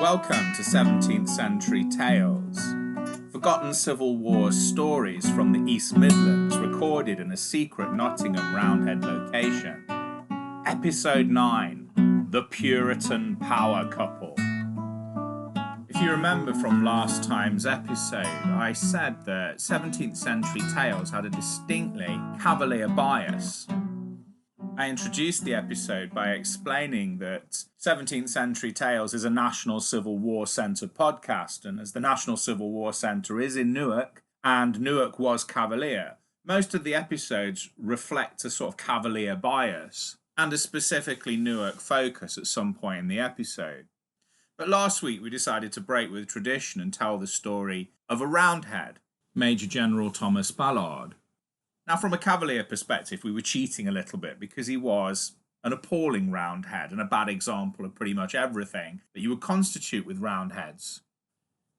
Welcome to 17th Century Tales, forgotten Civil War stories from the East Midlands recorded in a secret Nottingham Roundhead location. Episode 9, The Puritan Power Couple. If you remember from last time's episode, I said that 17th Century Tales had a distinctly Cavalier bias. I introduced the episode by explaining that 17th Century Tales is a National Civil War Centre podcast, and as the National Civil War Centre is in Newark, and Newark was Cavalier, most of the episodes reflect a sort of Cavalier bias, and a specifically Newark focus at some point in the episode. But last week we decided to break with tradition and tell the story of a Roundhead, Major General Thomas Ballard. Now, from a Cavalier perspective, we were cheating a little bit because he was an appalling Roundhead and a bad example of pretty much everything that you would constitute with Roundheads.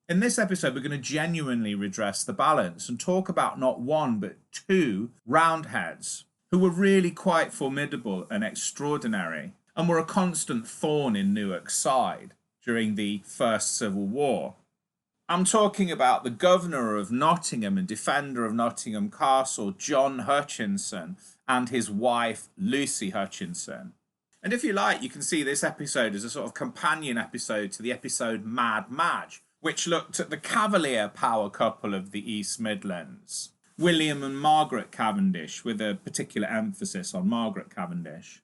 In this episode, we're going to genuinely redress the balance and talk about not one but two Roundheads who were really quite formidable and extraordinary and were a constant thorn in Newark's side during the First Civil War. I'm talking about the governor of Nottingham and defender of Nottingham Castle, John Hutchinson, and his wife, Lucy Hutchinson. And if you like, you can see this episode as a sort of companion episode to the episode Mad Madge, which looked at the Cavalier power couple of the East Midlands, William and Margaret Cavendish, with a particular emphasis on Margaret Cavendish.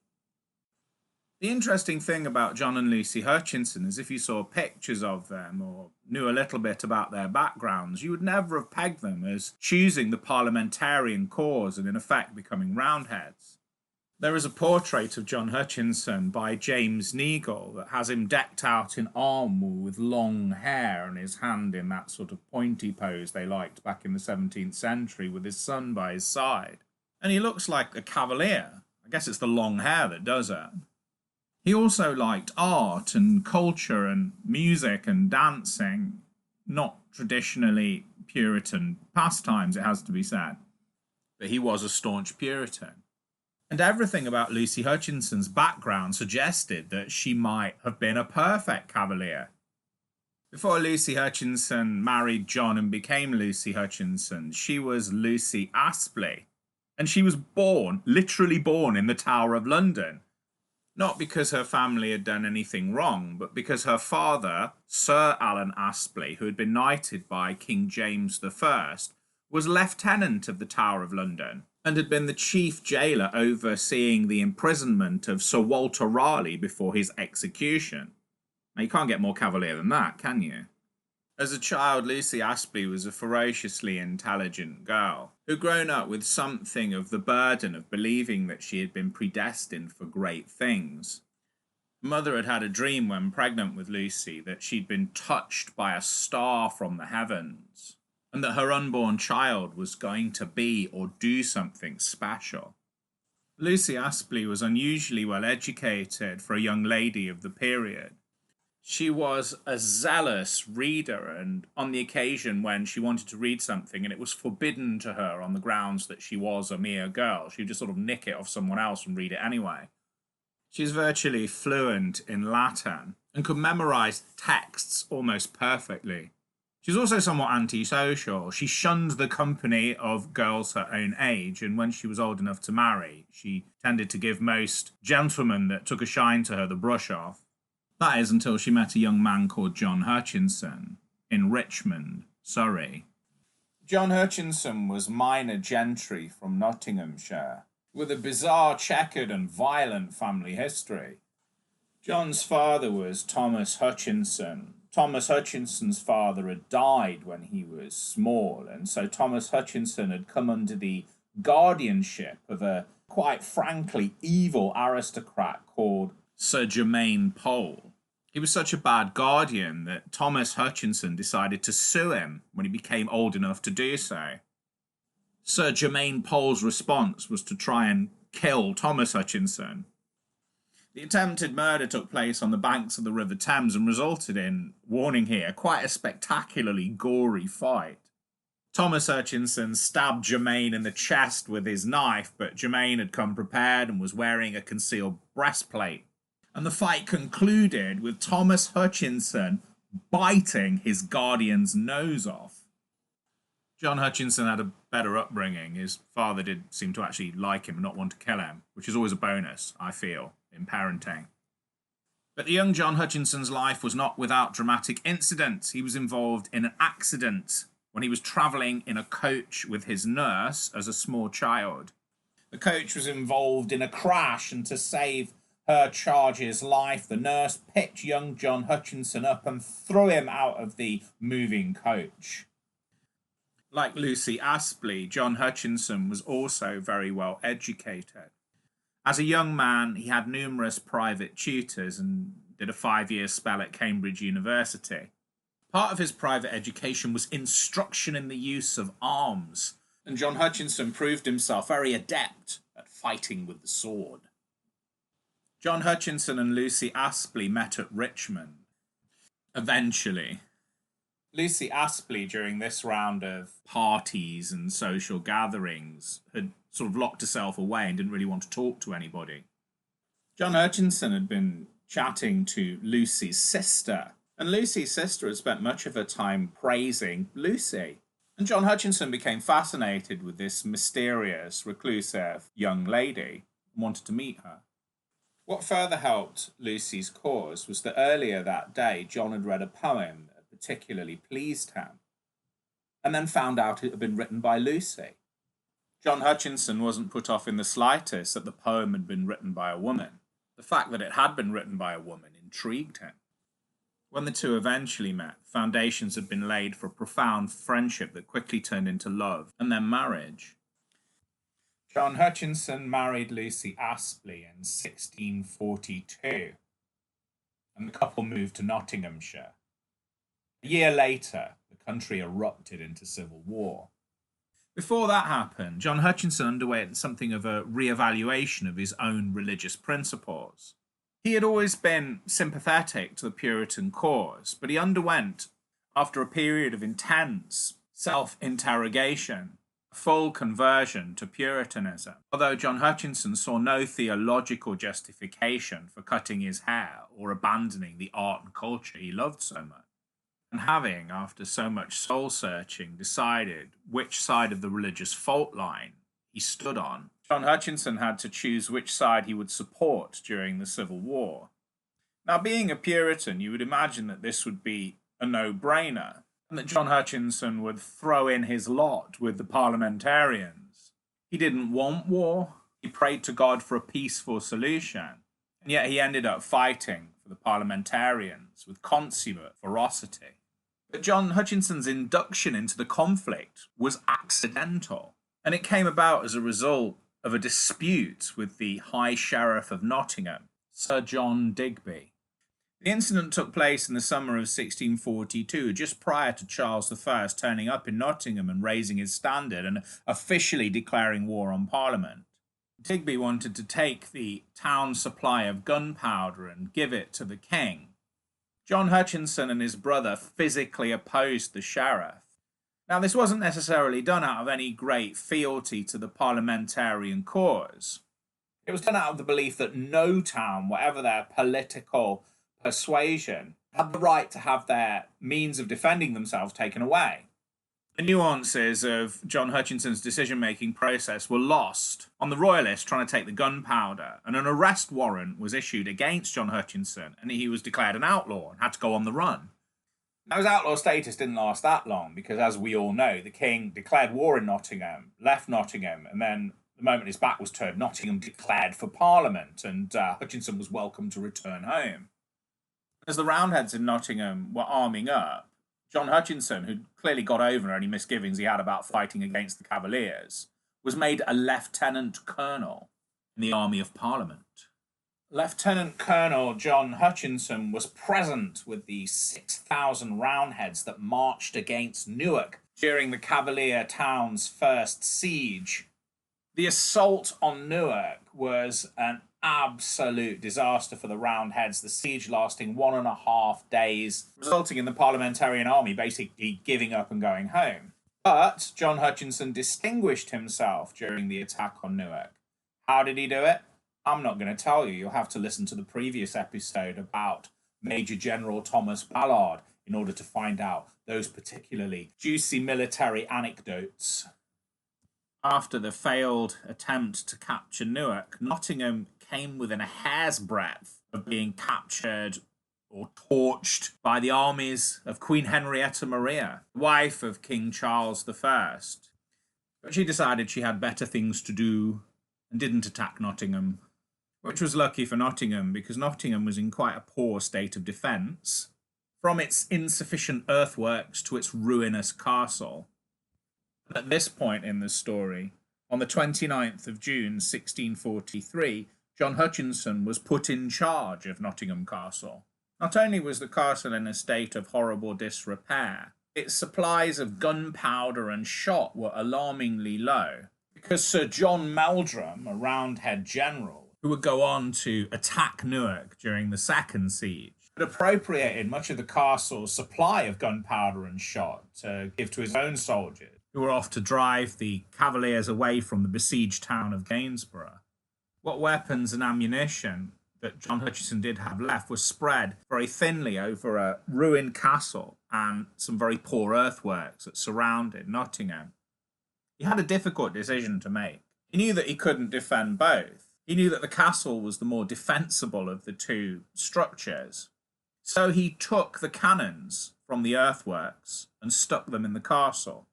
The interesting thing about John and Lucy Hutchinson is if you saw pictures of them or knew a little bit about their backgrounds, you would never have pegged them as choosing the Parliamentarian cause and in effect becoming Roundheads. There is a portrait of John Hutchinson by James Nightingale that has him decked out in armour with long hair and his hand in that sort of pointy pose they liked back in the 17th century with his son by his side. And he looks like a cavalier. I guess it's the long hair that does it. He also liked art and culture and music and dancing, not traditionally Puritan pastimes, it has to be said. But he was a staunch Puritan. And everything about Lucy Hutchinson's background suggested that she might have been a perfect cavalier. Before Lucy Hutchinson married John and became Lucy Hutchinson, she was Lucy Astley. And she was born, literally born, in the Tower of London. Not because her family had done anything wrong, but because her father, Sir Alan Astley, who had been knighted by King James I, was lieutenant of the Tower of London and had been the chief jailer overseeing the imprisonment of Sir Walter Raleigh before his execution. Now, you can't get more cavalier than that, can you? As a child, Lucy Astley was a ferociously intelligent girl who'd grown up with something of the burden of believing that she had been predestined for great things. Mother had had a dream when pregnant with Lucy that she'd been touched by a star from the heavens and that her unborn child was going to be or do something special. Lucy Astley was unusually well educated for a young lady of the period. She was a zealous reader, and on the occasion when she wanted to read something and it was forbidden to her on the grounds that she was a mere girl, she'd just sort of nick it off someone else and read it anyway. She's virtually fluent in Latin and could memorize texts almost perfectly. She's also somewhat antisocial. She shunned the company of girls her own age, and when she was old enough to marry, she tended to give most gentlemen that took a shine to her the brush off. That is until she met a young man called John Hutchinson in Richmond, Surrey. John Hutchinson was minor gentry from Nottinghamshire, with a bizarre, checkered and violent family history. John's father was Thomas Hutchinson. Thomas Hutchinson's father had died when he was small, and so Thomas Hutchinson had come under the guardianship of a, quite frankly, evil aristocrat called Sir Germain Pole. He was such a bad guardian that Thomas Hutchinson decided to sue him when he became old enough to do so. Sir Germain Pole's response was to try and kill Thomas Hutchinson. The attempted murder took place on the banks of the River Thames and resulted in, warning here, quite a spectacularly gory fight. Thomas Hutchinson stabbed Germain in the chest with his knife, but Germain had come prepared and was wearing a concealed breastplate. And the fight concluded with Thomas Hutchinson biting his guardian's nose off. John Hutchinson had a better upbringing. His father did seem to actually like him and not want to kill him, which is always a bonus, I feel, in parenting. But the young John Hutchinson's life was not without dramatic incidents. He was involved in an accident when he was travelling in a coach with his nurse as a small child. The coach was involved in a crash, and to save her charge's life, the nurse picked young John Hutchinson up and threw him out of the moving coach. Like Lucy Astley, John Hutchinson was also very well educated. As a young man, he had numerous private tutors and did a 5-year spell at Cambridge University. Part of his private education was instruction in the use of arms, and John Hutchinson proved himself very adept at fighting with the sword. John Hutchinson and Lucy Astley met at Richmond. Eventually, Lucy Astley, during this round of parties and social gatherings, had sort of locked herself away and didn't really want to talk to anybody. John Hutchinson had been chatting to Lucy's sister, and Lucy's sister had spent much of her time praising Lucy. And John Hutchinson became fascinated with this mysterious, reclusive young lady and wanted to meet her. What further helped Lucy's cause was that earlier that day, John had read a poem that particularly pleased him, and then found out it had been written by Lucy. John Hutchinson wasn't put off in the slightest that the poem had been written by a woman. The fact that it had been written by a woman intrigued him. When the two eventually met, foundations had been laid for a profound friendship that quickly turned into love and then marriage. John Hutchinson married Lucy Astley in 1642, and the couple moved to Nottinghamshire. A year later, the country erupted into civil war. Before that happened, John Hutchinson underwent something of a re-evaluation of his own religious principles. He had always been sympathetic to the Puritan cause, but he underwent, after a period of intense self-interrogation, a full conversion to Puritanism, although John Hutchinson saw no theological justification for cutting his hair or abandoning the art and culture he loved so much. And having, after so much soul-searching, decided which side of the religious fault line he stood on, John Hutchinson had to choose which side he would support during the Civil War. Now, being a Puritan, you would imagine that this would be a no-brainer, and that John Hutchinson would throw in his lot with the Parliamentarians. He didn't want war. He prayed to God for a peaceful solution, and yet he ended up fighting for the Parliamentarians with consummate ferocity. But John Hutchinson's induction into the conflict was accidental, and it came about as a result of a dispute with the High Sheriff of Nottingham, Sir John Digby. The incident took place in the summer of 1642, just prior to Charles I turning up in Nottingham and raising his standard and officially declaring war on Parliament. Digby wanted to take the town supply of gunpowder and give it to the king. John Hutchinson and his brother physically opposed the sheriff. Now, this wasn't necessarily done out of any great fealty to the Parliamentarian cause. It was done out of the belief that no town, whatever their political persuasion, had the right to have their means of defending themselves taken away. The nuances of John Hutchinson's decision-making process were lost on the royalists trying to take the gunpowder, and an arrest warrant was issued against John Hutchinson, and he was declared an outlaw and had to go on the run. Now, his outlaw status didn't last that long because, as we all know, the king declared war in Nottingham, left Nottingham, and then the moment his back was turned, Nottingham declared for Parliament, and Hutchinson was welcome to return home. As the Roundheads in Nottingham were arming up, John Hutchinson, who'd clearly got over any misgivings he had about fighting against the Cavaliers, was made a lieutenant colonel in the Army of Parliament. Lieutenant Colonel John Hutchinson was present with the 6,000 Roundheads that marched against Newark during the Cavalier town's first siege. The assault on Newark was an absolute disaster for the Roundheads, the siege lasting 1.5 days, resulting in the Parliamentarian army basically giving up and going home. But John Hutchinson distinguished himself during the attack on Newark. How did he do it? I'm not going to tell you. You'll have to listen to the previous episode about Major General Thomas Ballard in order to find out those particularly juicy military anecdotes. After the failed attempt to capture Newark, Nottingham came within a hair's breadth of being captured or torched by the armies of Queen Henrietta Maria, wife of King Charles I. But she decided she had better things to do and didn't attack Nottingham, which was lucky for Nottingham because Nottingham was in quite a poor state of defence, from its insufficient earthworks to its ruinous castle. At this point in the story, on the 29th of June 1643, John Hutchinson was put in charge of Nottingham Castle. Not only was the castle in a state of horrible disrepair, its supplies of gunpowder and shot were alarmingly low, because Sir John Meldrum, a Roundhead general, who would go on to attack Newark during the second siege, had appropriated much of the castle's supply of gunpowder and shot to give to his own soldiers, who were off to drive the Cavaliers away from the besieged town of Gainsborough. What weapons and ammunition that John Hutchinson did have left was spread very thinly over a ruined castle and some very poor earthworks that surrounded Nottingham. He had a difficult decision to make. He knew that he couldn't defend both. He knew that the castle was the more defensible of the two structures. So he took the cannons from the earthworks and stuck them in the castle.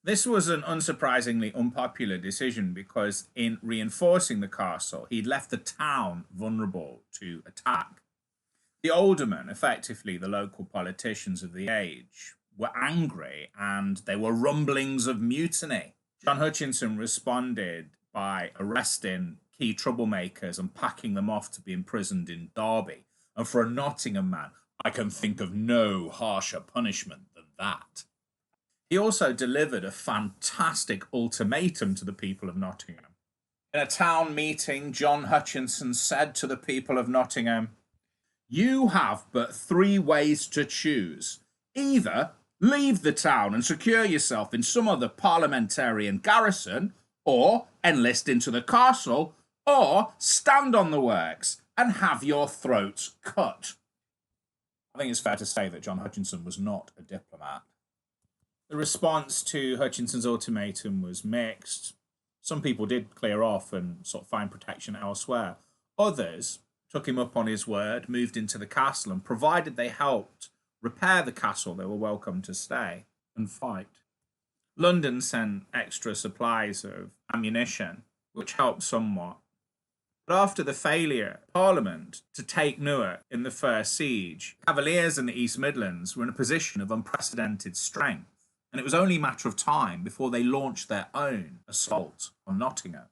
This was an unsurprisingly unpopular decision because in reinforcing the castle, he'd left the town vulnerable to attack. The aldermen, effectively the local politicians of the age, were angry and there were rumblings of mutiny. John Hutchinson responded by arresting key troublemakers and packing them off to be imprisoned in Derby. And for a Nottingham man, I can think of no harsher punishment than that. He also delivered a fantastic ultimatum to the people of Nottingham. In a town meeting, John Hutchinson said to the people of Nottingham, "You have but 3 ways to choose. Either leave the town and secure yourself in some other Parliamentarian garrison, or enlist into the castle, or stand on the works and have your throats cut." I think it's fair to say that John Hutchinson was not a diplomat. The response to Hutchinson's ultimatum was mixed. Some people did clear off and sort of find protection elsewhere. Others took him up on his word, moved into the castle, and provided they helped repair the castle, they were welcome to stay and fight. London sent extra supplies of ammunition, which helped somewhat. But after the failure of Parliament to take Newark in the first siege, Cavaliers in the East Midlands were in a position of unprecedented strength, and it was only a matter of time before they launched their own assault on Nottingham.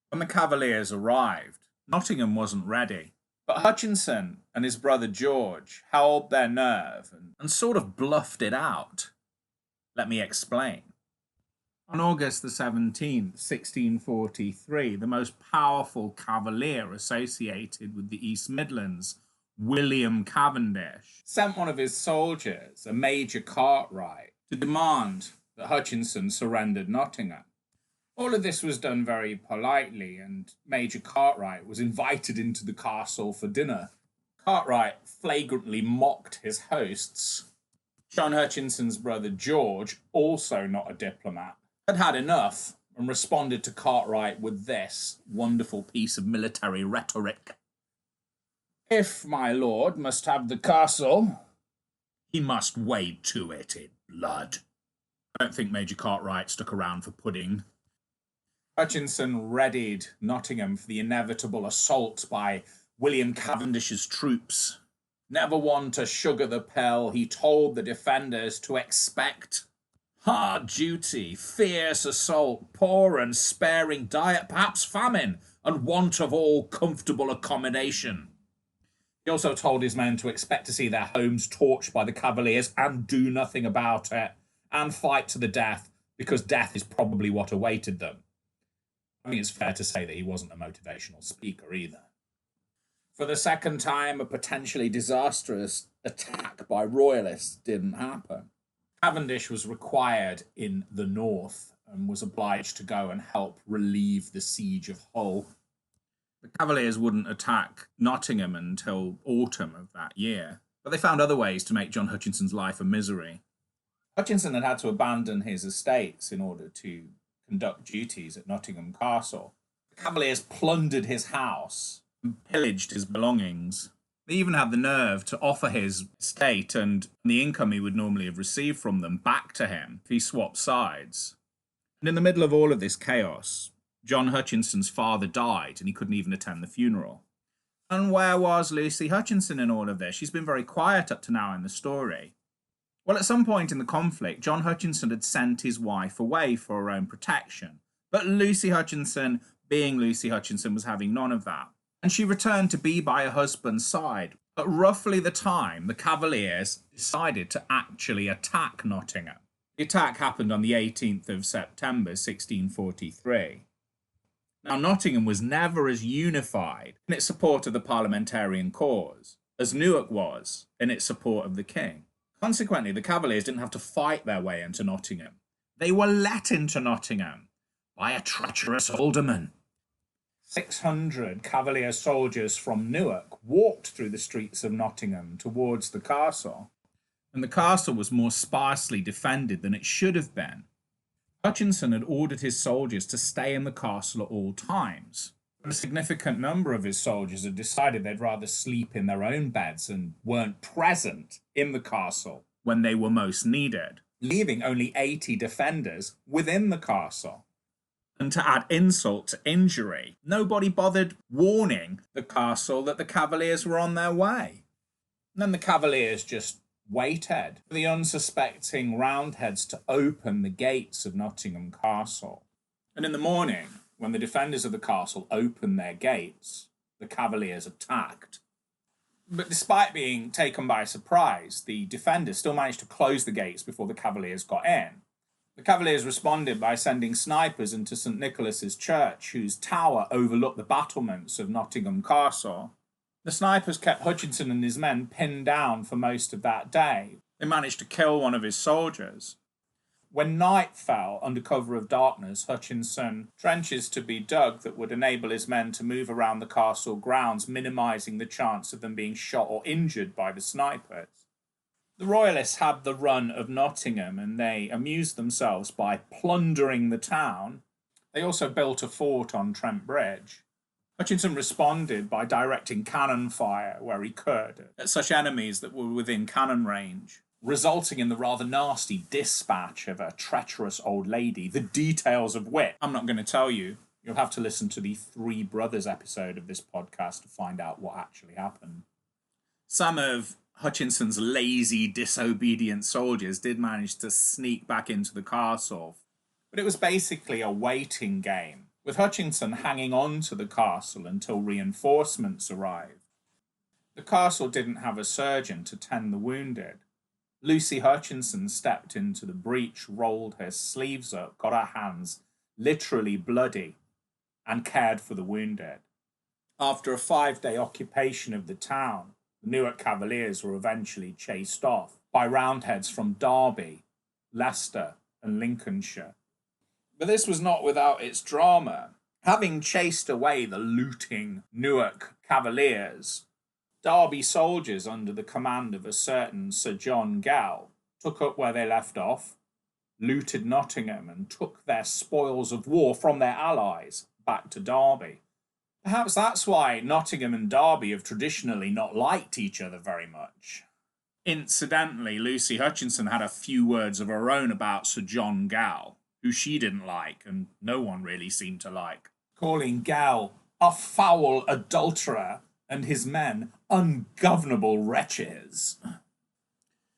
When the Cavaliers arrived, Nottingham wasn't ready, but Hutchinson and his brother George held their nerve and sort of bluffed it out. Let me explain. On August the 17th, 1643, the most powerful Cavalier associated with the East Midlands, William Cavendish, sent one of his soldiers, a Major Cartwright, to demand that Hutchinson surrendered Nottingham. All of this was done very politely, and Major Cartwright was invited into the castle for dinner. Cartwright flagrantly mocked his hosts. John Hutchinson's brother George, also not a diplomat, had had enough and responded to Cartwright with this wonderful piece of military rhetoric. "If my lord must have the castle, he must wade to it in blood." I don't think Major Cartwright stuck around for pudding. Hutchinson readied Nottingham for the inevitable assault by William Cavendish's troops. Never one to sugar the pill, he told the defenders to expect hard duty, fierce assault, poor and sparing diet, perhaps famine, and want of all comfortable accommodation. He also told his men to expect to see their homes torched by the Cavaliers and do nothing about it, and fight to the death, because death is probably what awaited them. I think it's fair to say that he wasn't a motivational speaker either. For the second time, a potentially disastrous attack by royalists didn't happen. Cavendish was required in the north and was obliged to go and help relieve the siege of Hull. The Cavaliers wouldn't attack Nottingham until autumn of that year. but they found other ways to make John Hutchinson's life a misery. Hutchinson had had to abandon his estates in order to conduct duties at Nottingham Castle. The Cavaliers plundered his house and pillaged his belongings. They even had the nerve to offer his estate and the income he would normally have received from them back to him if he swapped sides. And in the middle of all of this chaos, John Hutchinson's father died and he couldn't even attend the funeral. And where was Lucy Hutchinson in all of this? She's been very quiet up to now in the story. Well, at some point in the conflict, John Hutchinson had sent his wife away for her own protection. But Lucy Hutchinson, being Lucy Hutchinson, was having none of that. And she returned to be by her husband's side at roughly the time the Cavaliers decided to actually attack Nottingham. The attack happened on the 18th of September, 1643. Now, Nottingham was never as unified in its support of the Parliamentarian cause as Newark was in its support of the king. Consequently, the Cavaliers didn't have to fight their way into Nottingham. They were let into Nottingham by a treacherous alderman. 600 Cavalier soldiers from Newark walked through the streets of Nottingham towards the castle, and the castle was more sparsely defended than it should have been. Hutchinson had ordered his soldiers to stay in the castle at all times. A significant number of his soldiers had decided they'd rather sleep in their own beds and weren't present in the castle when they were most needed, leaving only 80 defenders within the castle. And to add insult to injury, nobody bothered warning the castle that the Cavaliers were on their way. And then the Cavaliers just waited for the unsuspecting Roundheads to open the gates of Nottingham Castle. And in the morning, when the defenders of the castle opened their gates, the Cavaliers attacked. But despite being taken by surprise, the defenders still managed to close the gates before the Cavaliers got in. The Cavaliers responded by sending snipers into St. Nicholas's Church, whose tower overlooked the battlements of Nottingham Castle. The snipers kept Hutchinson and his men pinned down for most of that day. They managed to kill one of his soldiers. When night fell, under cover of darkness, Hutchinson trenches to be dug that would enable his men to move around the castle grounds, minimising the chance of them being shot or injured by the snipers. The Royalists had the run of Nottingham, and they amused themselves by plundering the town. They also built a fort on Trent Bridge. Hutchinson responded by directing cannon fire where he could at such enemies that were within cannon range, resulting in the rather nasty dispatch of a treacherous old lady, the details of which I'm not going to tell you. You'll have to listen to the Three Brothers episode of this podcast to find out what actually happened. Some of Hutchinson's lazy, disobedient soldiers did manage to sneak back into the castle, but it was basically a waiting game, with Hutchinson hanging on to the castle until reinforcements arrived. The castle didn't have a surgeon to tend the wounded. Lucy Hutchinson stepped into the breach, rolled her sleeves up, got her hands literally bloody, and cared for the wounded. After a 5-day occupation of the town, the Newark Cavaliers were eventually chased off by Roundheads from Derby, Leicester, and Lincolnshire. But this was not without its drama. Having chased away the looting Newark Cavaliers, Derby soldiers under the command of a certain Sir John Gell took up where they left off, looted Nottingham, and took their spoils of war from their allies back to Derby. Perhaps that's why Nottingham and Derby have traditionally not liked each other very much. Incidentally, Lucy Hutchinson had a few words of her own about Sir John Gell, who she didn't like, and no one really seemed to like, calling Gell a foul adulterer and his men ungovernable wretches.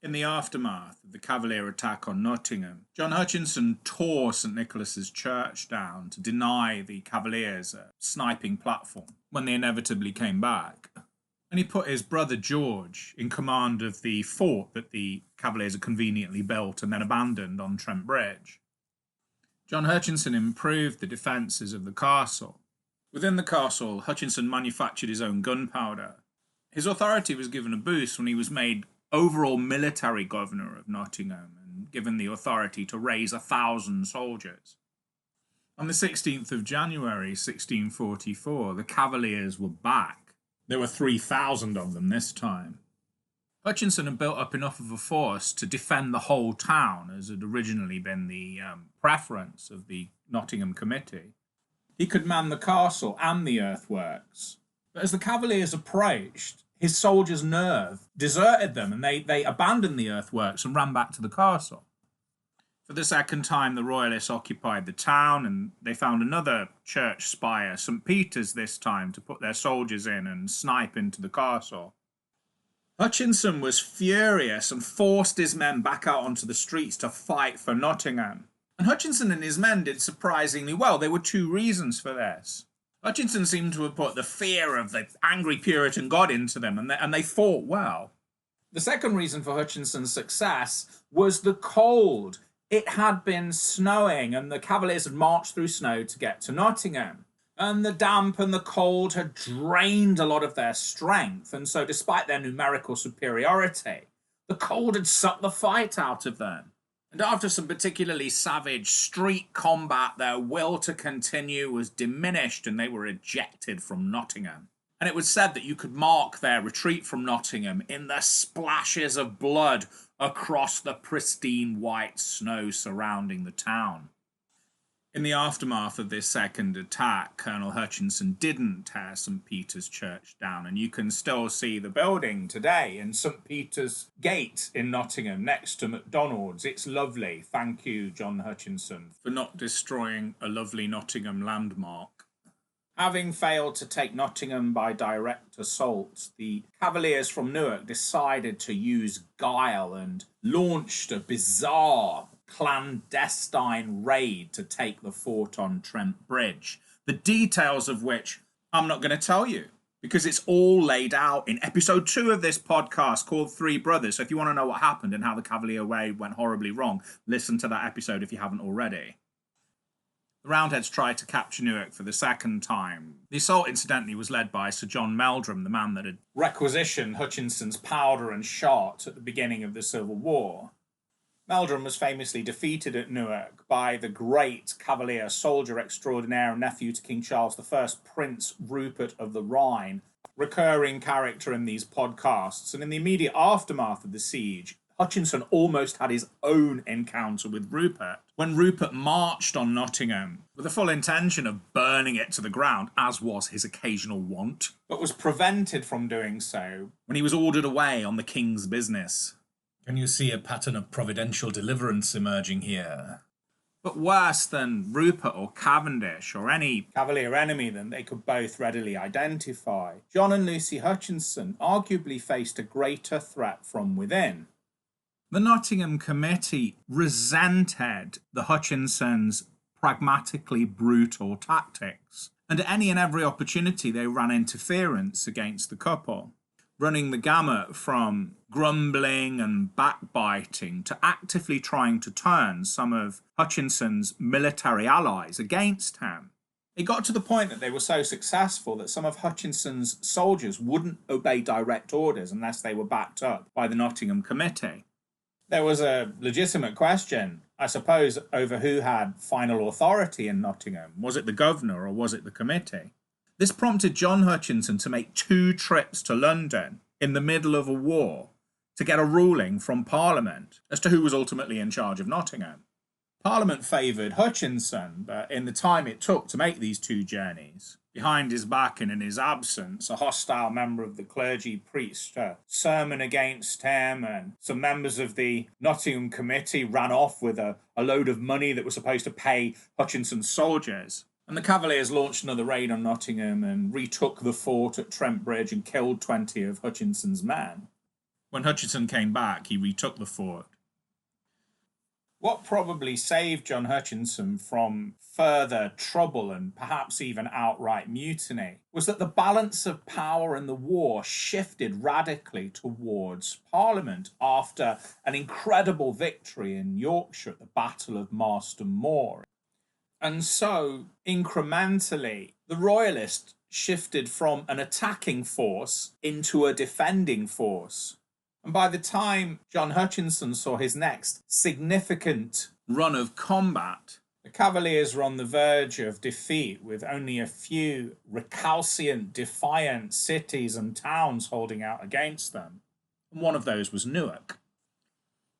In the aftermath of the Cavalier attack on Nottingham, John Hutchinson tore St. Nicholas's Church down to deny the Cavaliers a sniping platform when they inevitably came back. And he put his brother George in command of the fort that the Cavaliers had conveniently built and then abandoned on Trent Bridge. John Hutchinson improved the defences of the castle. Within the castle, Hutchinson manufactured his own gunpowder. His authority was given a boost when he was made overall military governor of Nottingham and given the authority to raise 1,000 soldiers. On the 16th of January 1644, the Cavaliers were back. There were 3,000 of them this time. Hutchinson had built up enough of a force to defend the whole town, as had originally been the preference of the Nottingham Committee. He could man the castle and the earthworks. But as the Cavaliers approached, his soldiers' nerve deserted them, and they abandoned the earthworks and ran back to the castle. For the second time, the Royalists occupied the town, and they found another church spire, St. Peter's this time, to put their soldiers in and snipe into the castle. Hutchinson was furious and forced his men back out onto the streets to fight for Nottingham. And Hutchinson and his men did surprisingly well. There were two reasons for this. Hutchinson seemed to have put the fear of the angry Puritan God into them, and they fought well. The second reason for Hutchinson's success was the cold. It had been snowing, and the Cavaliers had marched through snow to get to Nottingham. And the damp and the cold had drained a lot of their strength, and so despite their numerical superiority, the cold had sucked the fight out of them. And after some particularly savage street combat, their will to continue was diminished and they were ejected from Nottingham. And it was said that you could mark their retreat from Nottingham in the splashes of blood across the pristine white snow surrounding the town. In the aftermath of this second attack, Colonel Hutchinson didn't tear St. Peter's Church down, and you can still see the building today in St. Peter's Gate in Nottingham, next to McDonald's. It's lovely. Thank you, John Hutchinson, for not destroying a lovely Nottingham landmark. Having failed to take Nottingham by direct assault, the Cavaliers from Newark decided to use guile and launched a bizarre clandestine raid to take the fort on Trent Bridge, the details of which I'm not going to tell you because it's all laid out in episode 2 of this podcast called Three Brothers. So if you want to know what happened and how the Cavalier raid went horribly wrong, listen to that episode if you haven't already. The Roundheads tried to capture Newark for the second time. The assault, incidentally, was led by Sir John Meldrum, the man that had requisitioned Hutchinson's powder and shot at the beginning of the Civil War. Meldrum was famously defeated at Newark by the great Cavalier soldier extraordinaire and nephew to King Charles I, Prince Rupert of the Rhine, recurring character in these podcasts. And in the immediate aftermath of the siege, Hutchinson almost had his own encounter with Rupert when Rupert marched on Nottingham with the full intention of burning it to the ground, as was his occasional wont, but was prevented from doing so when he was ordered away on the king's business. Can you see a pattern of providential deliverance emerging here? But worse than Rupert or Cavendish or any Cavalier enemy that they could both readily identify, John and Lucy Hutchinson arguably faced a greater threat from within. The Nottingham Committee resented the Hutchinsons' pragmatically brutal tactics, and at any and every opportunity they ran interference against the couple, running the gamut from grumbling and backbiting to actively trying to turn some of Hutchinson's military allies against him. It got to the point that they were so successful that some of Hutchinson's soldiers wouldn't obey direct orders unless they were backed up by the Nottingham Committee. There was a legitimate question, I suppose, over who had final authority in Nottingham. Was it the governor or was it the committee? This prompted John Hutchinson to make 2 trips to London in the middle of a war to get a ruling from Parliament as to who was ultimately in charge of Nottingham. Parliament favoured Hutchinson, but in the time it took to make these 2 journeys, behind his back and in his absence, a hostile member of the clergy preached a sermon against him, and some members of the Nottingham Committee ran off with a load of money that was supposed to pay Hutchinson's soldiers. And the Cavaliers launched another raid on Nottingham and retook the fort at Trent Bridge and killed 20 of Hutchinson's men. When Hutchinson came back, he retook the fort. What probably saved John Hutchinson from further trouble and perhaps even outright mutiny was that the balance of power in the war shifted radically towards Parliament after an incredible victory in Yorkshire at the Battle of Marston Moor. And so, incrementally, the Royalists shifted from an attacking force into a defending force. And by the time John Hutchinson saw his next significant run of combat, the Cavaliers were on the verge of defeat, with only a few recalcitrant, defiant cities and towns holding out against them. and one of those was Newark.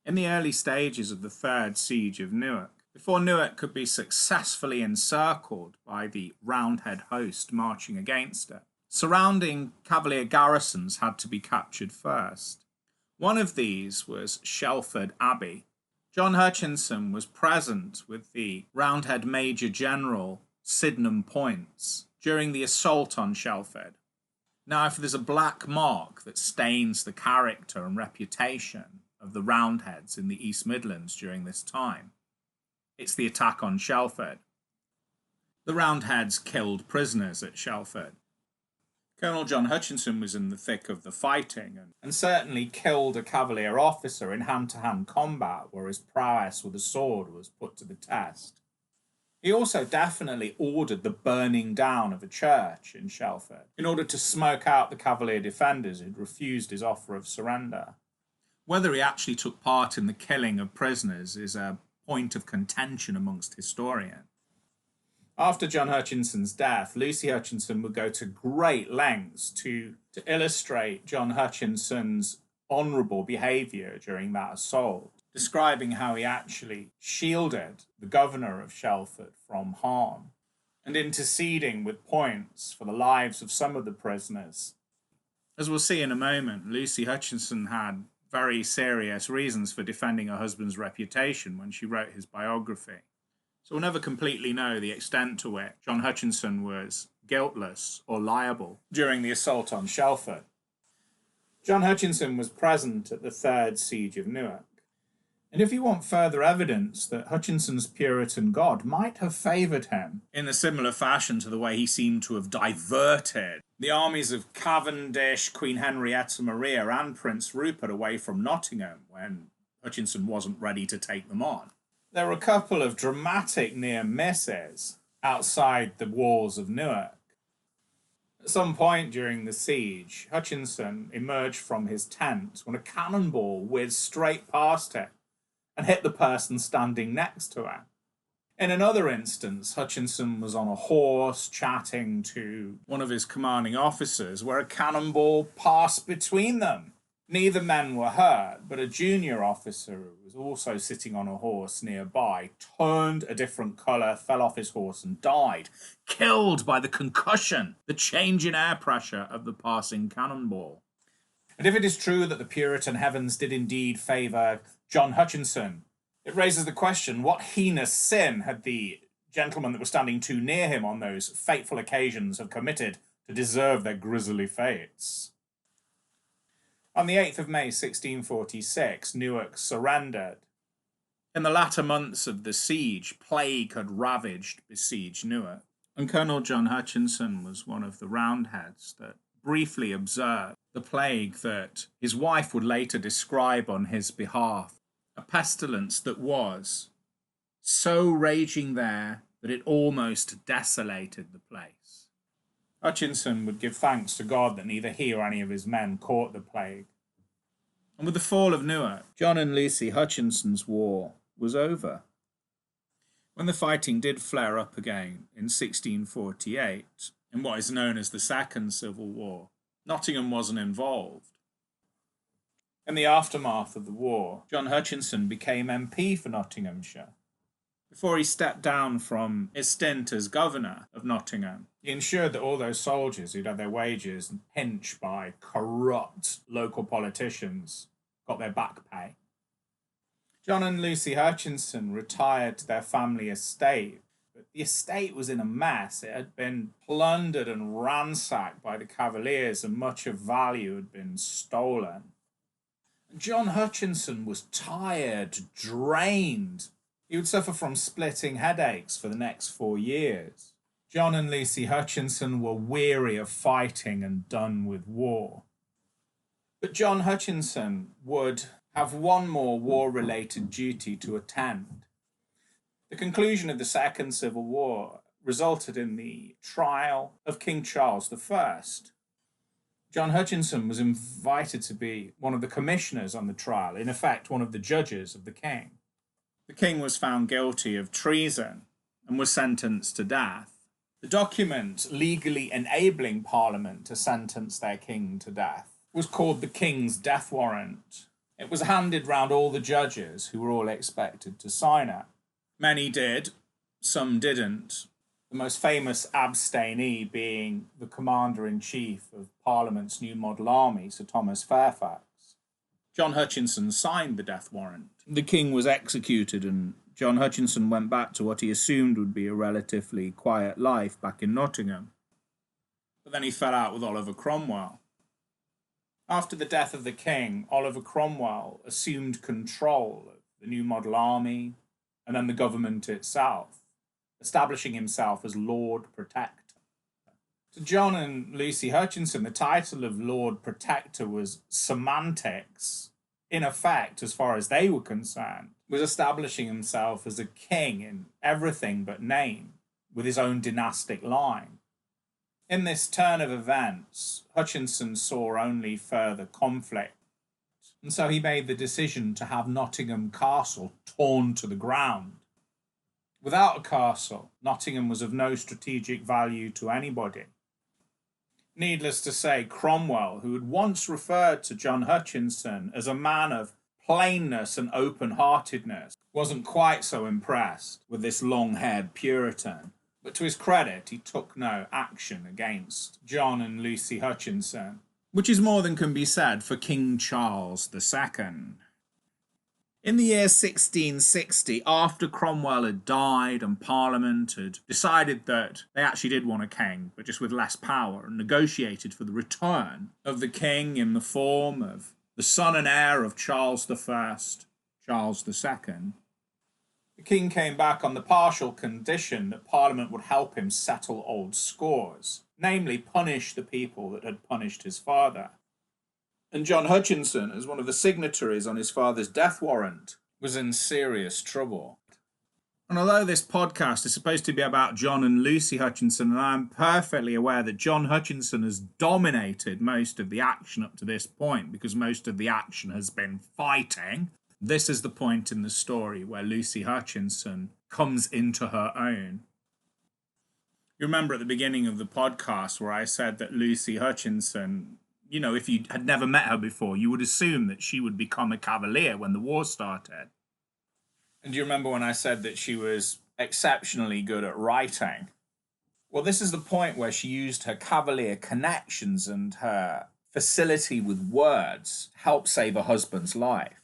In the early stages of the Third Siege of Newark, before Newark could be successfully encircled by the Roundhead host marching against it, surrounding Cavalier garrisons had to be captured first. One of these was Shalford Abbey. John Hutchinson was present with the Roundhead Major General Sydenham Points during the assault on Shalford. Now, if there's a black mark that stains the character and reputation of the Roundheads in the East Midlands during this time, it's the attack on Shalford. The Roundheads killed prisoners at Shalford. Colonel John Hutchinson was in the thick of the fighting and certainly killed a Cavalier officer in hand-to-hand combat where his prowess with a sword was put to the test. He also definitely ordered the burning down of a church in Shalford in order to smoke out the Cavalier defenders who'd refused his offer of surrender. Whether he actually took part in the killing of prisoners is a point of contention amongst historians. After John Hutchinson's death, Lucy Hutchinson would go to great lengths to illustrate John Hutchinson's honourable behaviour during that assault, describing how he actually shielded the governor of Shalford from harm and interceding with points for the lives of some of the prisoners. As we'll see in a moment, Lucy Hutchinson had very serious reasons for defending her husband's reputation when she wrote his biography. So we'll never completely know the extent to which John Hutchinson was guiltless or liable during the assault on Shalford. John Hutchinson was present at the Third Siege of Newark. And if you want further evidence that Hutchinson's Puritan God might have favoured him in a similar fashion to the way he seemed to have diverted the armies of Cavendish, Queen Henrietta Maria and Prince Rupert away from Nottingham when Hutchinson wasn't ready to take them on, there were a couple of dramatic near misses outside the walls of Newark. At some point during the siege, Hutchinson emerged from his tent when a cannonball whizzed straight past him and hit the person standing next to him. In another instance, Hutchinson was on a horse chatting to one of his commanding officers where a cannonball passed between them. Neither men were hurt, but a junior officer who was also sitting on a horse nearby turned a different colour, fell off his horse and died, killed by the concussion, the change in air pressure of the passing cannonball. And if it is true that the Puritan heavens did indeed favour John Hutchinson, it raises the question, what heinous sin had the gentlemen that were standing too near him on those fateful occasions have committed to deserve their grisly fates? On the 8th of May 1646, Newark surrendered. In the latter months of the siege, plague had ravaged besieged Newark, and Colonel John Hutchinson was one of the Roundheads that briefly observed the plague that his wife would later describe on his behalf, a pestilence that was so raging there that it almost desolated the place. Hutchinson would give thanks to God that neither he or any of his men caught the plague. And with the fall of Newark, John and Lucy Hutchinson's war was over. When the fighting did flare up again in 1648, in what is known as the Second Civil War, Nottingham wasn't involved. In the aftermath of the war, John Hutchinson became MP for Nottinghamshire. Before he stepped down from his stint as governor of Nottingham, he ensured that all those soldiers who'd had their wages pinched by corrupt local politicians got their back pay. John and Lucy Hutchinson retired to their family estate, but the estate was in a mess. It had been plundered and ransacked by the Cavaliers, and much of value had been stolen. John Hutchinson was tired, drained. He would suffer from splitting headaches for the next 4 years. John and Lucy Hutchinson were weary of fighting and done with war. But John Hutchinson would have one more war-related duty to attend. The conclusion of the Second Civil War resulted in the trial of King Charles I. John Hutchinson was invited to be one of the commissioners on the trial, in effect one of the judges of the king. The king was found guilty of treason and was sentenced to death. The document legally enabling Parliament to sentence their king to death was called the King's Death Warrant. It was handed round all the judges, who were all expected to sign it. Many did, some didn't. The most famous abstainee being the Commander-in-Chief of Parliament's New Model Army, Sir Thomas Fairfax. John Hutchinson signed the death warrant. The King was executed, and John Hutchinson went back to what he assumed would be a relatively quiet life back in Nottingham. But then he fell out with Oliver Cromwell. After the death of the King, Oliver Cromwell assumed control of the New Model Army and then the government itself, establishing himself as Lord Protector. To John and Lucy Hutchinson, the title of Lord Protector was semantics. In effect, as far as they were concerned, was establishing himself as a king in everything but name, with his own dynastic line. In this turn of events, Hutchinson saw only further conflict, and so he made the decision to have Nottingham Castle torn to the ground. Without a castle, Nottingham was of no strategic value to anybody. Needless to say, Cromwell, who had once referred to John Hutchinson as a man of plainness and open-heartedness, wasn't quite so impressed with this long-haired Puritan. But to his credit, he took no action against John and Lucy Hutchinson, which is more than can be said for King Charles II. In the year 1660, after Cromwell had died and Parliament had decided that they actually did want a king, but just with less power, and negotiated for the return of the king in the form of the son and heir of Charles I, Charles II, the king came back on the partial condition that Parliament would help him settle old scores, namely punish the people that had punished his father. And John Hutchinson, as one of the signatories on his father's death warrant, was in serious trouble. And although this podcast is supposed to be about John and Lucy Hutchinson, and I'm perfectly aware that John Hutchinson has dominated most of the action up to this point, because most of the action has been fighting, this is the point in the story where Lucy Hutchinson comes into her own. You remember at the beginning of the podcast where I said that Lucy Hutchinson, you know, if you had never met her before, you would assume that she would become a cavalier when the war started. And do you remember when I said that she was exceptionally good at writing? Well, this is the point where she used her cavalier connections and her facility with words to help save her husband's life.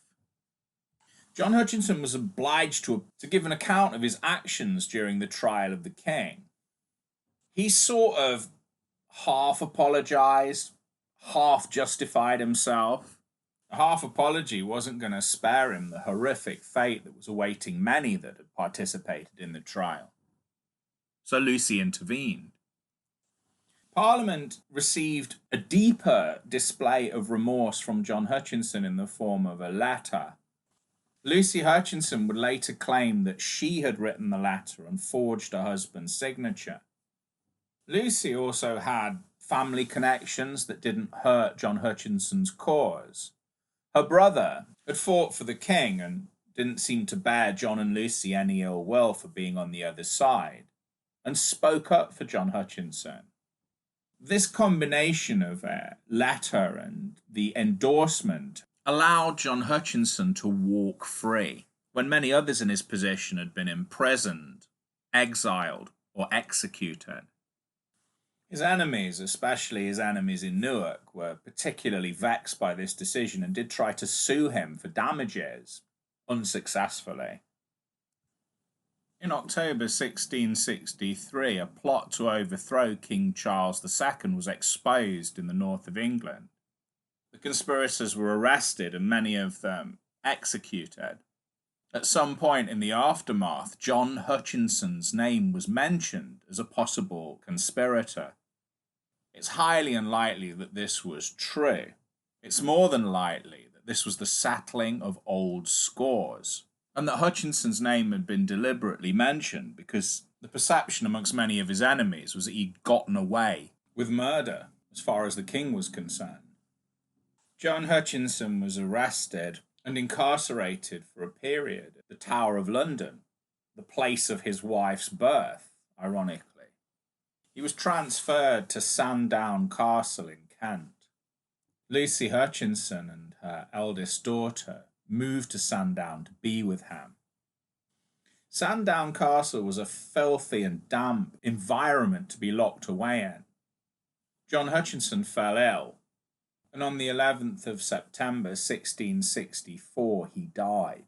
John Hutchinson was obliged to give an account of his actions during the trial of the king. He sort of half apologised, half justified himself. A half apology wasn't going to spare him the horrific fate that was awaiting many that had participated in the trial. So Lucy intervened. Parliament received a deeper display of remorse from John Hutchinson in the form of a letter. Lucy Hutchinson would later claim that she had written the letter and forged her husband's signature. Lucy also had family connections that didn't hurt John Hutchinson's cause. Her brother had fought for the king and didn't seem to bear John and Lucy any ill will for being on the other side, and spoke up for John Hutchinson. This combination of a letter and the endorsement allowed John Hutchinson to walk free, when many others in his position had been imprisoned, exiled, or executed. His enemies, especially his enemies in Newark, were particularly vexed by this decision and did try to sue him for damages, unsuccessfully. In October 1663, a plot to overthrow King Charles II was exposed in the north of England. The conspirators were arrested and many of them executed. At some point in the aftermath, John Hutchinson's name was mentioned as a possible conspirator. It's highly unlikely that this was true. It's more than likely that this was the settling of old scores, and that Hutchinson's name had been deliberately mentioned because the perception amongst many of his enemies was that he'd gotten away with murder as far as the king was concerned. John Hutchinson was arrested and incarcerated for a period at the Tower of London, the place of his wife's birth, ironically. He was transferred to Sandown Castle in Kent. Lucy Hutchinson and her eldest daughter moved to Sandown to be with him. Sandown Castle was a filthy and damp environment to be locked away in. John Hutchinson fell ill, and on the 11th of September 1664 he died.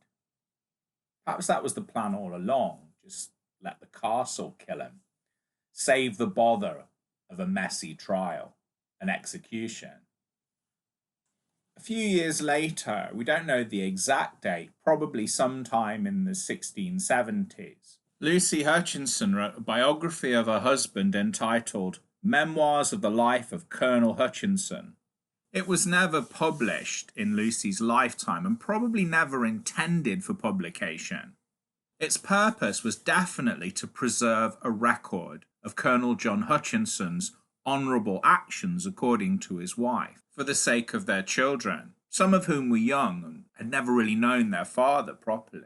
Perhaps that was the plan all along, just let the castle kill him, save the bother of a messy trial, an execution. A few years later, we don't know the exact date, probably sometime in the 1670s, Lucy Hutchinson wrote a biography of her husband entitled Memoirs of the Life of Colonel Hutchinson. It was never published in Lucy's lifetime and probably never intended for publication. Its purpose was definitely to preserve a record of Colonel John Hutchinson's honourable actions according to his wife, for the sake of their children, some of whom were young and had never really known their father properly.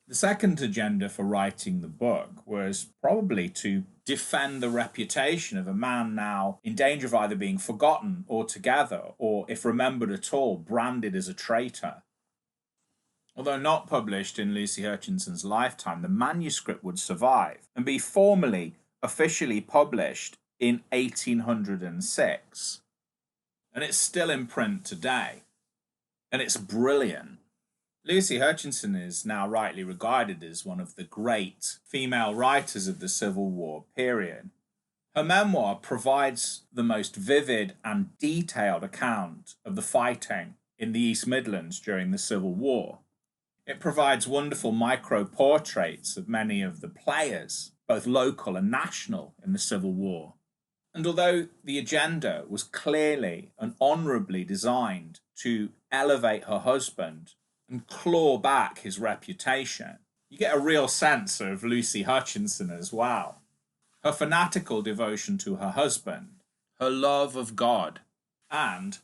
The second agenda for writing the book was probably to defend the reputation of a man now in danger of either being forgotten altogether or, if remembered at all, branded as a traitor. Although not published in Lucy Hutchinson's lifetime, the manuscript would survive and be formally, officially published in 1806. And it's still in print today. And it's brilliant. Lucy Hutchinson is now rightly regarded as one of the great female writers of the Civil War period. Her memoir provides the most vivid and detailed account of the fighting in the East Midlands during the Civil War. It provides wonderful micro-portraits of many of the players, both local and national, in the Civil War. And although the agenda was clearly and honourably designed to elevate her husband and claw back his reputation, you get a real sense of Lucy Hutchinson as well. Her fanatical devotion to her husband, her love of God, and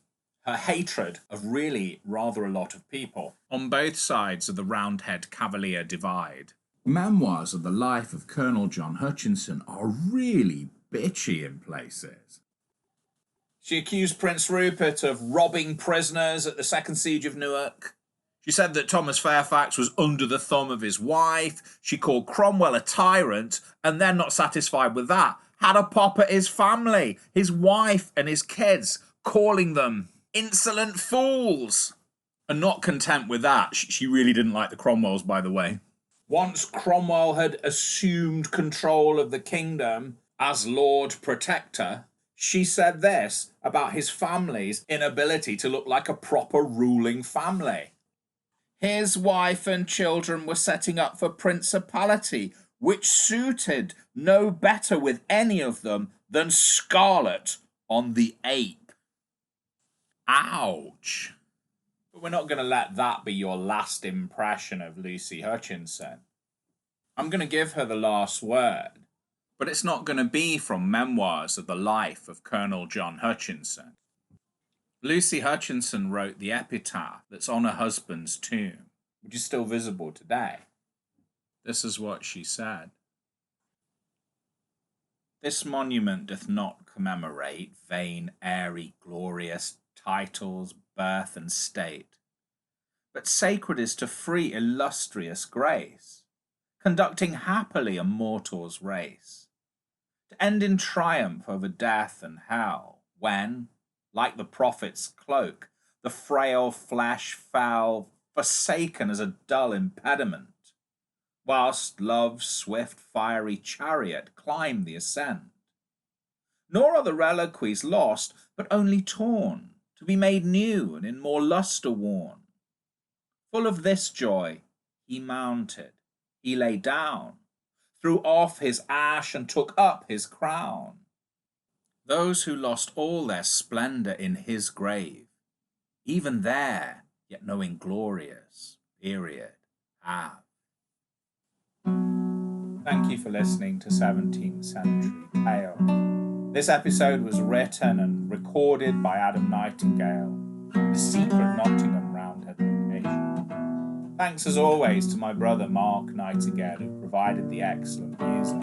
her hatred of really rather a lot of people on both sides of the Roundhead Cavalier divide. Memoirs of the life of Colonel John Hutchinson are really bitchy in places. She accused Prince Rupert of robbing prisoners at the Second Siege of Newark. She said that Thomas Fairfax was under the thumb of his wife. She called Cromwell a tyrant, and then, not satisfied with that, had a pop at his family, his wife and his kids, calling them insolent fools. And not content with that, she really didn't like the Cromwells, by the way. Once Cromwell had assumed control of the kingdom as Lord Protector, she said this about his family's inability to look like a proper ruling family. His wife and children were setting up for principality, which suited no better with any of them than Scarlet on the Ape. Ouch. But we're not going to let that be your last impression of Lucy Hutchinson. I'm going to give her the last word, but it's not going to be from Memoirs of the Life of Colonel John Hutchinson. Lucy Hutchinson wrote the epitaph that's on her husband's tomb, which is still visible today. This is what she said. This monument doth not commemorate vain, airy, glorious titles, birth, and state, but sacred is to free, illustrious grace, conducting happily a mortal's race, to end in triumph over death and hell, when, like the prophet's cloak, the frail flesh fell, forsaken as a dull impediment, whilst love's swift fiery chariot climbed the ascent. Nor are the reliques lost, but only torn, to be made new and in more lustre worn. Full of this joy, he mounted, he lay down, threw off his ash and took up his crown. Those who lost all their splendour in his grave, even there, yet no inglorious period have. Thank you for listening to 17th Century Tales. This episode was written and recorded by Adam Nightingale, the secret Nottingham Roundhead location. Thanks as always to my brother Mark Nightingale, who provided the excellent music.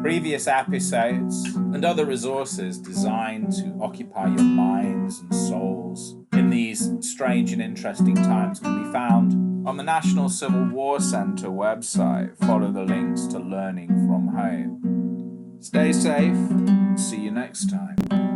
Previous episodes and other resources designed to occupy your minds and souls in these strange and interesting times can be found on the National Civil War Centre website. Follow the links to Learning from Home. Stay safe. See you next time.